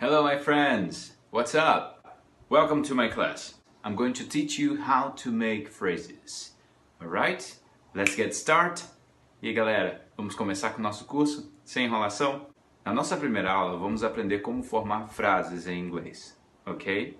Hello my friends, what's up? Welcome to my class. I'm going to teach you how to make phrases. Alright? Let's get started. E aí galera, vamos começar com o nosso curso? Sem enrolação? Na nossa primeira aula vamos aprender como formar frases em inglês, ok?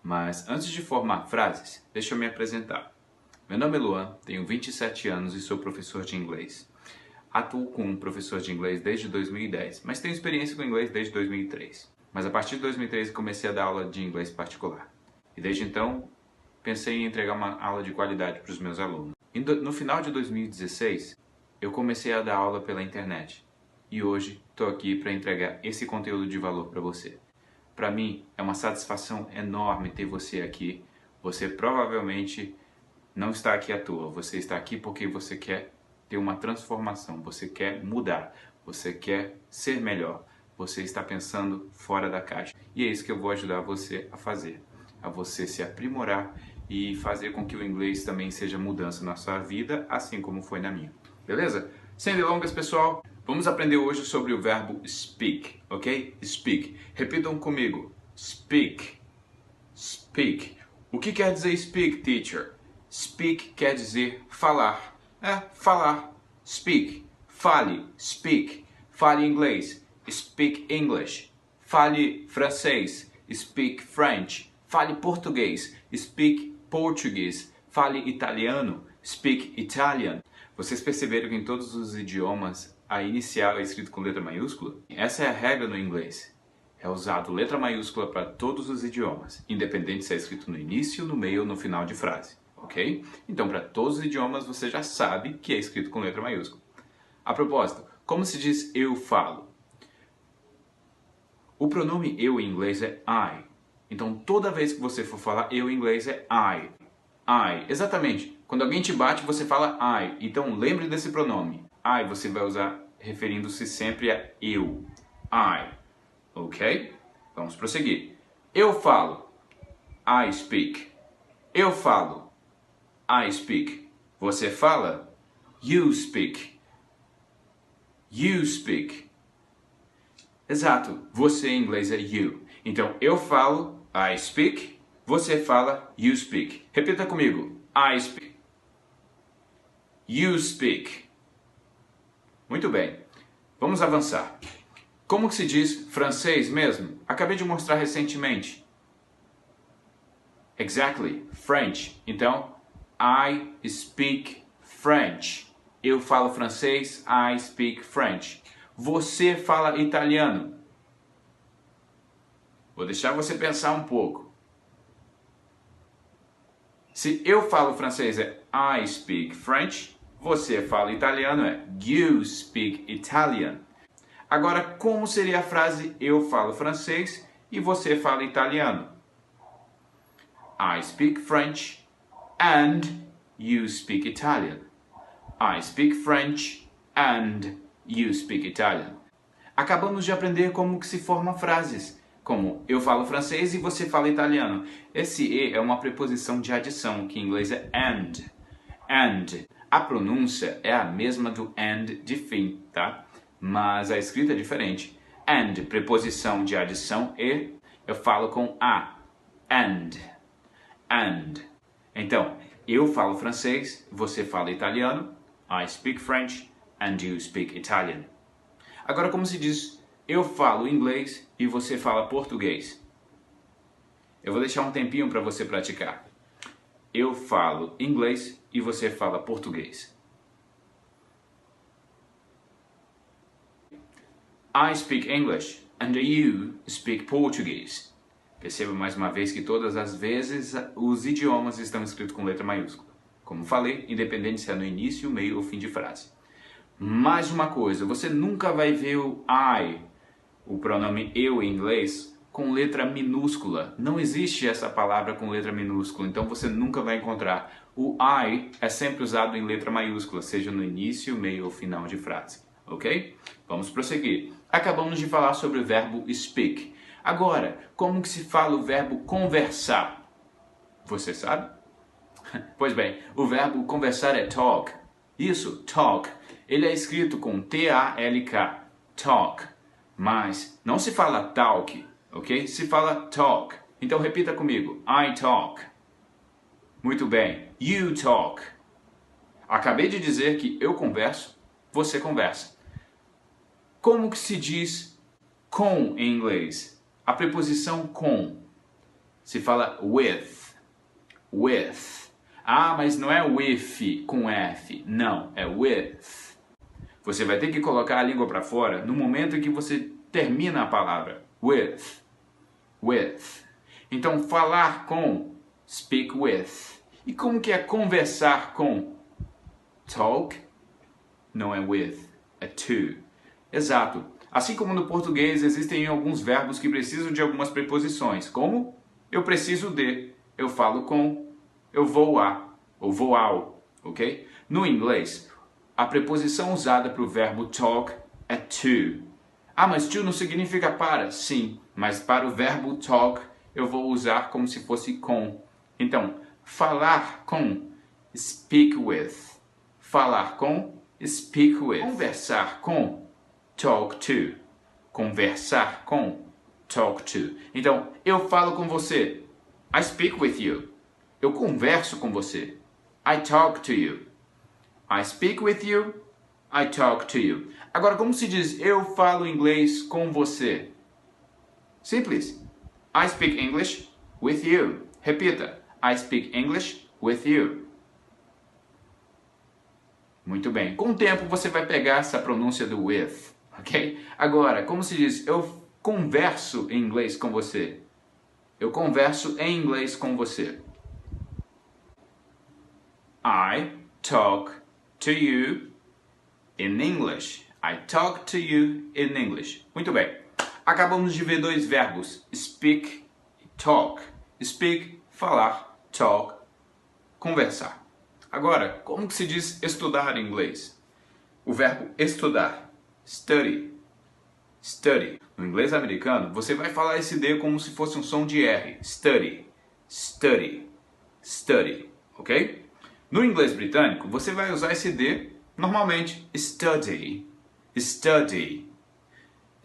Mas antes de formar frases, deixa eu me apresentar. Meu nome é Luan, tenho 27 anos e sou professor de inglês. Atuo como professor de inglês desde 2010, mas tenho experiência com inglês desde 2003. Mas a partir de 2013 comecei a dar aula de inglês particular. E desde então, pensei em entregar uma aula de qualidade para os meus alunos. No final de 2016, eu comecei a dar aula pela internet. E hoje estou aqui para entregar esse conteúdo de valor para você. Para mim, é uma satisfação enorme ter você aqui. Você provavelmente não está aqui à toa. Você está aqui porque você quer ter uma transformação. Você quer mudar. Você quer ser melhor. Você está pensando fora da caixa. E é isso que eu vou ajudar você a fazer. A você se aprimorar e fazer com que o inglês também seja mudança na sua vida, assim como foi na minha. Beleza? Sem delongas, pessoal, vamos aprender hoje sobre o verbo speak, ok? Speak. Repitam comigo. Speak. Speak. O que quer dizer speak, teacher? Speak quer dizer falar. Falar. Speak. Fale. Speak. Fale inglês. Speak English. Fale francês. Speak French. Fale português. Speak Portuguese. Fale italiano. Speak Italian. Vocês perceberam que em todos os idiomas a inicial é escrito com letra maiúscula? Essa é a regra no inglês. É usado letra maiúscula para todos os idiomas, independente se é escrito no início, no meio ou no final de frase, ok? Então, para todos os idiomas você já sabe que é escrito com letra maiúscula. A propósito, como se diz eu falo? O pronome eu em inglês é I. Então, toda vez que você for falar eu em inglês é I. I. Exatamente. Quando alguém te bate, você fala I. Então, lembre desse pronome. I você vai usar referindo-se sempre a eu. I. Ok? Vamos prosseguir. Eu falo. I speak. Eu falo. I speak. Você fala. You speak. You speak. Exato. Você em inglês é you. Então, eu falo, I speak. Você fala, you speak. Repita comigo. I speak. You speak. Muito bem. Vamos avançar. Como que se diz francês mesmo? Acabei de mostrar recentemente. Exactly. French. Então, I speak French. Eu falo francês, I speak French. Você fala italiano. Vou deixar você pensar um pouco. Se eu falo francês é I speak French, você fala italiano é you speak Italian. Agora, como seria a frase eu falo francês e você fala italiano? I speak French and you speak Italian. I speak French and you speak Italian. Acabamos de aprender como que se formam frases, como eu falo francês e você fala italiano. Esse e é uma preposição de adição, que em inglês é and. And. A pronúncia é a mesma do and de fim, tá? Mas a escrita é diferente. And, preposição de adição e, eu falo com a. And. And. Então, eu falo francês, você fala italiano. I speak French and you speak Italian. Agora, como se diz eu falo inglês e você fala português? Eu vou deixar um tempinho para você praticar. Eu falo inglês e você fala português. I speak English and you speak Portuguese. Perceba mais uma vez que todas as vezes os idiomas estão escritos com letra maiúscula. Como falei, independente se é no início, meio ou fim de frase. Mais uma coisa, você nunca vai ver o I, o pronome eu em inglês, com letra minúscula. Não existe essa palavra com letra minúscula, então você nunca vai encontrar. O I é sempre usado em letra maiúscula, seja no início, meio ou final de frase. Ok? Vamos prosseguir. Acabamos de falar sobre o verbo speak. Agora, como que se fala o verbo conversar? Você sabe? Pois bem, o verbo conversar é talk. Isso, talk. Ele é escrito com T-A-L-K. Talk. Mas não se fala talk. ok? Se fala talk. Então repita comigo. I talk. Muito bem. You talk. Acabei de dizer que eu converso, você conversa. Como que se diz com em inglês? A preposição com. Se fala with. With. Ah, mas não é with com F. Não, é with. Você vai ter que colocar a língua para fora no momento em que você termina a palavra. With. With. Então, falar com. Speak with. E como que é conversar com? Talk. Não é with. É to. Exato. Assim como no português existem alguns verbos que precisam de algumas preposições. Como? Eu preciso de. Eu falo com. Eu vou a. Ou vou ao. Ok? No inglês, a preposição usada para o verbo talk é to. Ah, mas to não significa para? Sim, mas para o verbo talk eu vou usar como se fosse com. Então, falar com, speak with. Falar com, speak with. Conversar com, talk to. Conversar com, talk to. Então, eu falo com você. I speak with you. Eu converso com você. I talk to you. I speak with you. I talk to you. Agora, como se diz eu falo inglês com você? Simples. I speak English with you. Repita. I speak English with you. Muito bem. Com o tempo você vai pegar essa pronúncia do with, ok? Agora, como se diz eu converso em inglês com você? Eu converso em inglês com você. I talk to you in English. I talk to you in English. Muito bem. Acabamos de ver dois verbos. Speak e talk. Speak, falar. Talk, conversar. Agora, como que se diz estudar em inglês? O verbo estudar. Study. Study. No inglês americano, você vai falar esse D como se fosse um som de R. Study. Study. Study. Ok? No inglês britânico, você vai usar esse D normalmente. Study. Study.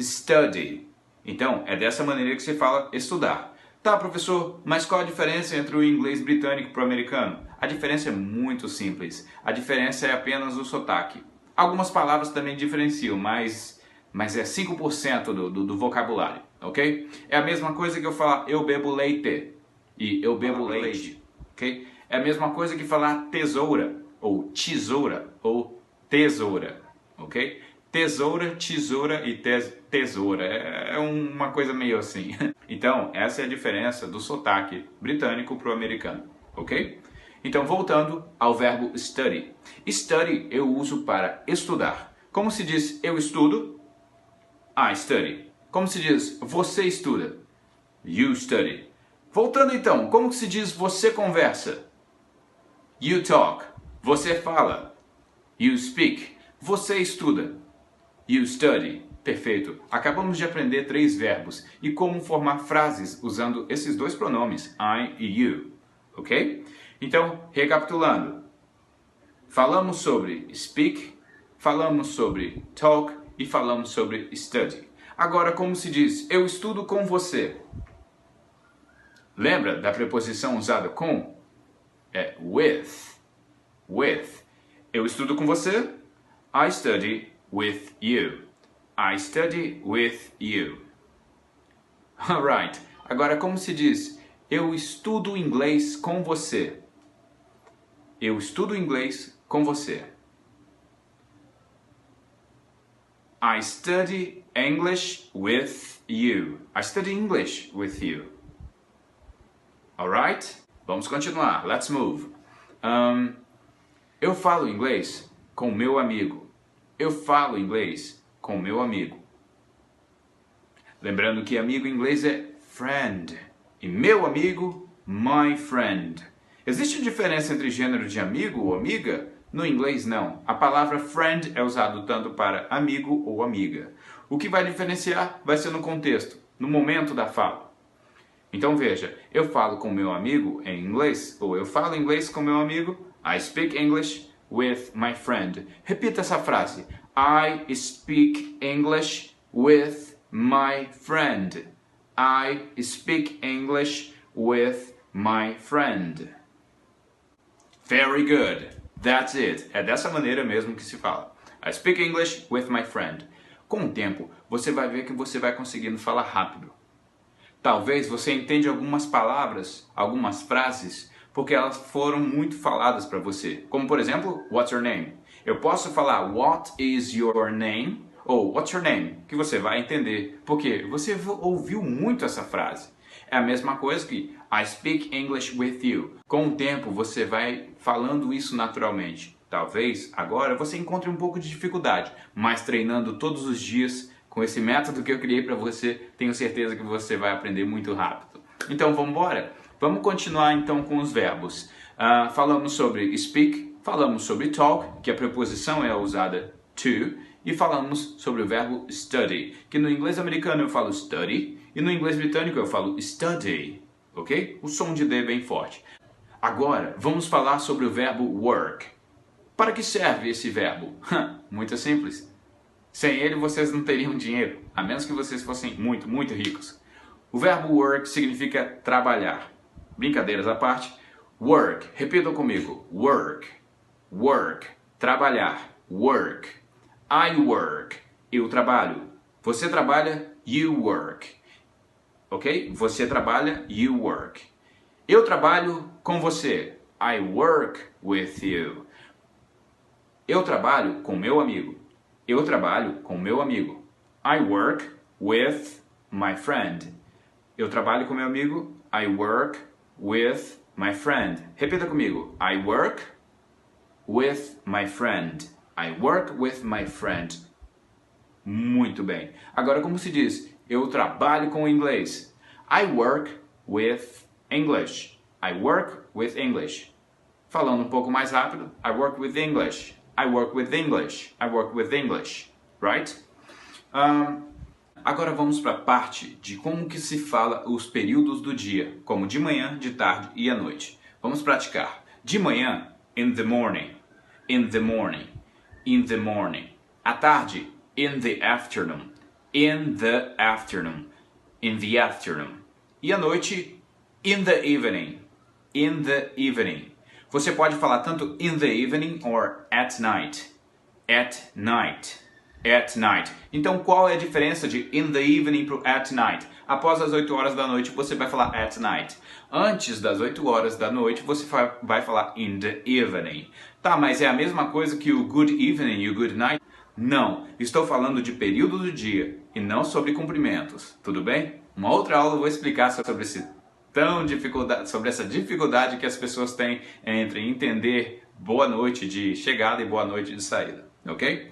Study. Então, é dessa maneira que se fala estudar. Tá, professor, mas qual a diferença entre o inglês britânico para o americano? A diferença é muito simples. A diferença é apenas o sotaque. Algumas palavras também diferenciam, mas é 5% do vocabulário, ok? É a mesma coisa que eu falar eu bebo leite e eu bebo leite, ok? É a mesma coisa que falar tesoura, ou tesoura, ok? Tesoura, tesoura e tesoura. É uma coisa meio assim. Então, essa é a diferença do sotaque britânico para o americano, ok? Então, voltando ao verbo study. Study eu uso para estudar. Como se diz eu estudo? I study. Como se diz você estuda? You study. Voltando então, como se diz você conversa? You talk. Você fala. You speak. Você estuda. You study. Perfeito. Acabamos de aprender 3 verbos e como formar frases usando esses dois pronomes, I e you. Ok? Então, recapitulando. Falamos sobre speak, falamos sobre talk e falamos sobre study. Agora, como se diz eu estudo com você? Lembra da preposição usada com? É with. With. Eu estudo com você? I study with you. I study with you. Alright. Agora, como se diz eu estudo inglês com você? Eu estudo inglês com você. I study English with you. I study English with you. Alright? Vamos continuar. Let's move. Eu falo inglês com meu amigo. Eu falo inglês com meu amigo. Lembrando que amigo em inglês é friend. E meu amigo, my friend. Existe diferença entre gênero de amigo ou amiga? No inglês, não. A palavra friend é usada tanto para amigo ou amiga. O que vai diferenciar vai ser no contexto, no momento da fala. Então veja, eu falo com meu amigo em inglês, ou eu falo inglês com meu amigo. I speak English with my friend. Repita essa frase. I speak English with my friend. I speak English with my friend. Very good. That's it. É dessa maneira mesmo que se fala. I speak English with my friend. Com o tempo, você vai ver que você vai conseguindo falar rápido. Talvez você entenda algumas palavras, algumas frases, porque elas foram muito faladas para você. Como por exemplo, what's your name? Eu posso falar what is your name? Ou what's your name? Que você vai entender. Porque você ouviu muito essa frase. É a mesma coisa que I speak English with you. Com o tempo você vai falando isso naturalmente. Talvez agora você encontre um pouco de dificuldade, mas treinando todos os dias com esse método que eu criei para você, tenho certeza que você vai aprender muito rápido. Então vamos embora? Vamos continuar então com os verbos. Falamos sobre speak, falamos sobre talk, que a preposição é usada to, e falamos sobre o verbo study, que no inglês americano eu falo study, e no inglês britânico eu falo study, ok? O som de D é bem forte. Agora, vamos falar sobre o verbo work. Para que serve esse verbo? Muito simples. Sem ele, vocês não teriam dinheiro, a menos que vocês fossem muito, muito ricos. O verbo work significa trabalhar. Brincadeiras à parte. Work. Repitam comigo. Work. Work. Trabalhar. Work. I work. Eu trabalho. Você trabalha. You work. Ok? Você trabalha. You work. Eu trabalho com você. I work with you. Eu trabalho com meu amigo. Eu trabalho com meu amigo. I work with my friend. Eu trabalho com meu amigo. I work with my friend. Repita comigo. I work with my friend. I work with my friend. Muito bem. Agora, como se diz? Eu trabalho com inglês. I work with English. I work with English. Falando um pouco mais rápido. I work with English. I work with English. I work with English. Right? Agora vamos para a parte de como que se fala os períodos do dia, como de manhã, de tarde e à noite. Vamos praticar. De manhã, in the morning. In the morning. In the morning. À tarde, in the afternoon. In the afternoon. In the afternoon. E à noite, in the evening. In the evening. Você pode falar tanto in the evening or at night. At night. At night. Então qual é a diferença de in the evening para at night? Após as 8 horas da noite você vai falar at night. Antes das 8 horas da noite você vai falar in the evening. Tá, mas é a mesma coisa que o good evening e o good night? Não, estou falando de período do dia e não sobre cumprimentos, tudo bem? Uma outra aula eu vou explicar sobre sobre essa dificuldade que as pessoas têm entre entender boa noite de chegada e boa noite de saída, ok?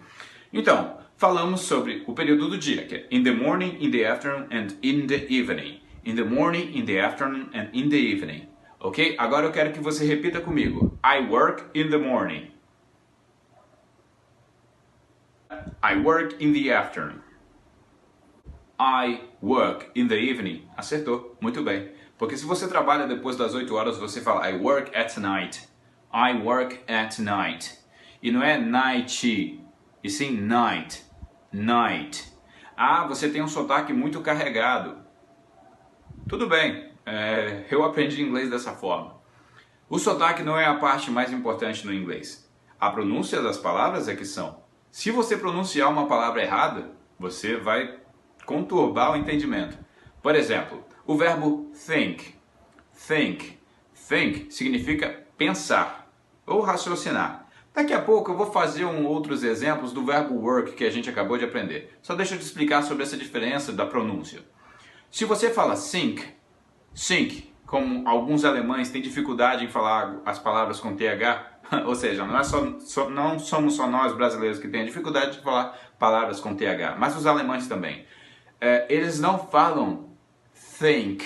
Então, falamos sobre o período do dia, que é in the morning, in the afternoon and in the evening. In the morning, in the afternoon and in the evening. Ok? Agora eu quero que você repita comigo. I work in the morning. I work in the afternoon. I work in the evening. Acertou, muito bem. Porque se você trabalha depois das 8 horas, você fala I work at night. I work at night. E não é night, e sim night. Night. Ah, você tem um sotaque muito carregado. Tudo bem, eu aprendi inglês dessa forma. O sotaque não é a parte mais importante no inglês. A pronúncia das palavras é que são. Se você pronunciar uma palavra errada, você vai conturbar o entendimento. Por exemplo, o verbo think. Think. Think significa pensar ou raciocinar. Daqui a pouco eu vou fazer outros exemplos do verbo work que a gente acabou de aprender. Só deixa eu te explicar sobre essa diferença da pronúncia. Se você fala think, como alguns alemães têm dificuldade em falar as palavras com TH, ou seja, não somos só nós brasileiros que têm dificuldade de falar palavras com TH, mas os alemães também. Eles não falam think,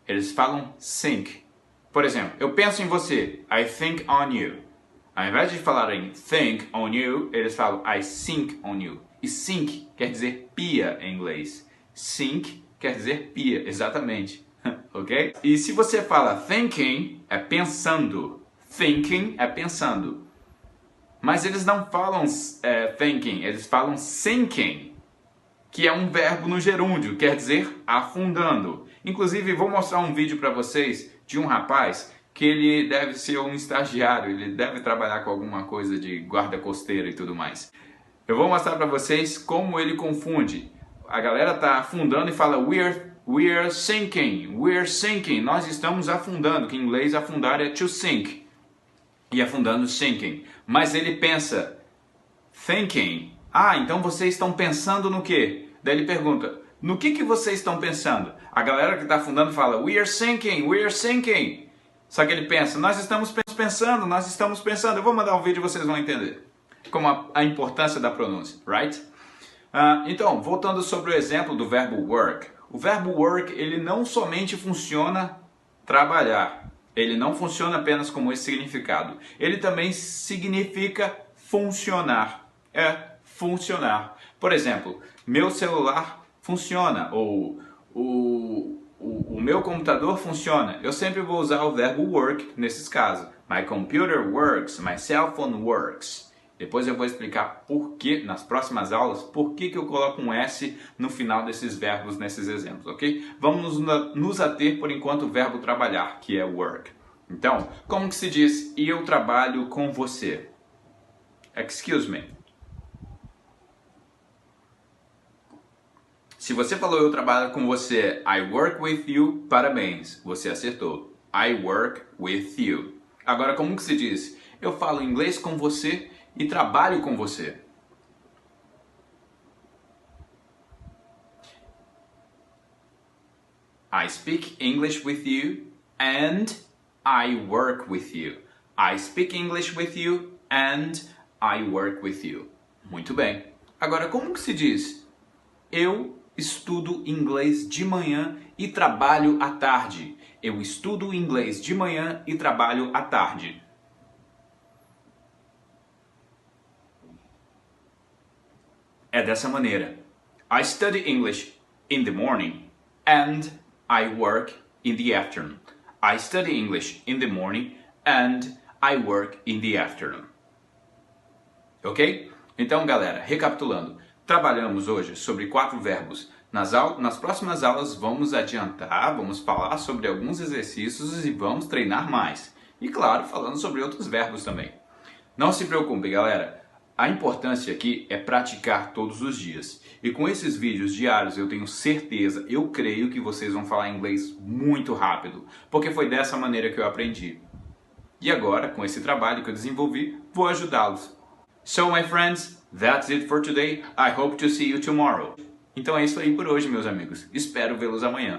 eles falam think. Por exemplo, eu penso em você, I think on you. Ao invés de falarem think on you, eles falam I think on you. E think quer dizer pia em inglês. Think quer dizer pia, exatamente. Ok? E se você fala thinking, é pensando. Thinking é pensando. Mas eles não falam thinking, eles falam thinking. que é um verbo no gerúndio, quer dizer afundando. Inclusive, vou mostrar um vídeo para vocês de um rapaz que ele deve ser um estagiário, ele deve trabalhar com alguma coisa de guarda costeira e tudo mais. Eu vou mostrar para vocês como ele confunde. A galera tá afundando e fala we're sinking, nós estamos afundando, que em inglês afundar é to sink, e afundando sinking. Mas ele pensa thinking, então vocês estão pensando no quê? Daí ele pergunta, no que vocês estão pensando? A galera que está afundando fala we're sinking. Só que ele pensa, nós estamos pensando. Eu vou mandar um vídeo e vocês vão entender como a importância da pronúncia, right? Então, voltando sobre o exemplo do verbo work. O verbo work, ele não somente funciona trabalhar. Ele não funciona apenas como esse significado. Ele também significa funcionar. Funcionar. Por exemplo, meu celular funciona, ou o meu computador funciona. Eu sempre vou usar o verbo work nesses casos. My computer works, my cell phone works. Depois eu vou explicar por que, nas próximas aulas, por que eu coloco um S no final desses verbos, nesses exemplos, ok? Vamos nos ater, por enquanto, o verbo trabalhar, que é work. Então, como que se diz, eu trabalho com você? Excuse me. Se você falou eu trabalho com você, I work with you, parabéns, você acertou. I work with you. Agora, como que se diz, eu falo inglês com você e trabalho com você? I speak English with you and I work with you. I speak English with you and I work with you. Muito bem. Agora, como que se diz? Eu estudo inglês de manhã e trabalho à tarde. Eu estudo inglês de manhã e trabalho à tarde. É dessa maneira. I study English in the morning and I work in the afternoon. I study English in the morning and I work in the afternoon. Ok? Então, galera, recapitulando. Trabalhamos hoje sobre 4 verbos. Nas próximas aulas vamos adiantar, vamos falar sobre alguns exercícios e vamos treinar mais. E claro, falando sobre outros verbos também. Não se preocupe, galera. A importância aqui é praticar todos os dias. E com esses vídeos diários eu tenho certeza, eu creio que vocês vão falar inglês muito rápido. Porque foi dessa maneira que eu aprendi. E agora, com esse trabalho que eu desenvolvi, vou ajudá-los. So, my friends, that's it for today. I hope to see you tomorrow. Então é isso aí por hoje, meus amigos. Espero vê-los amanhã.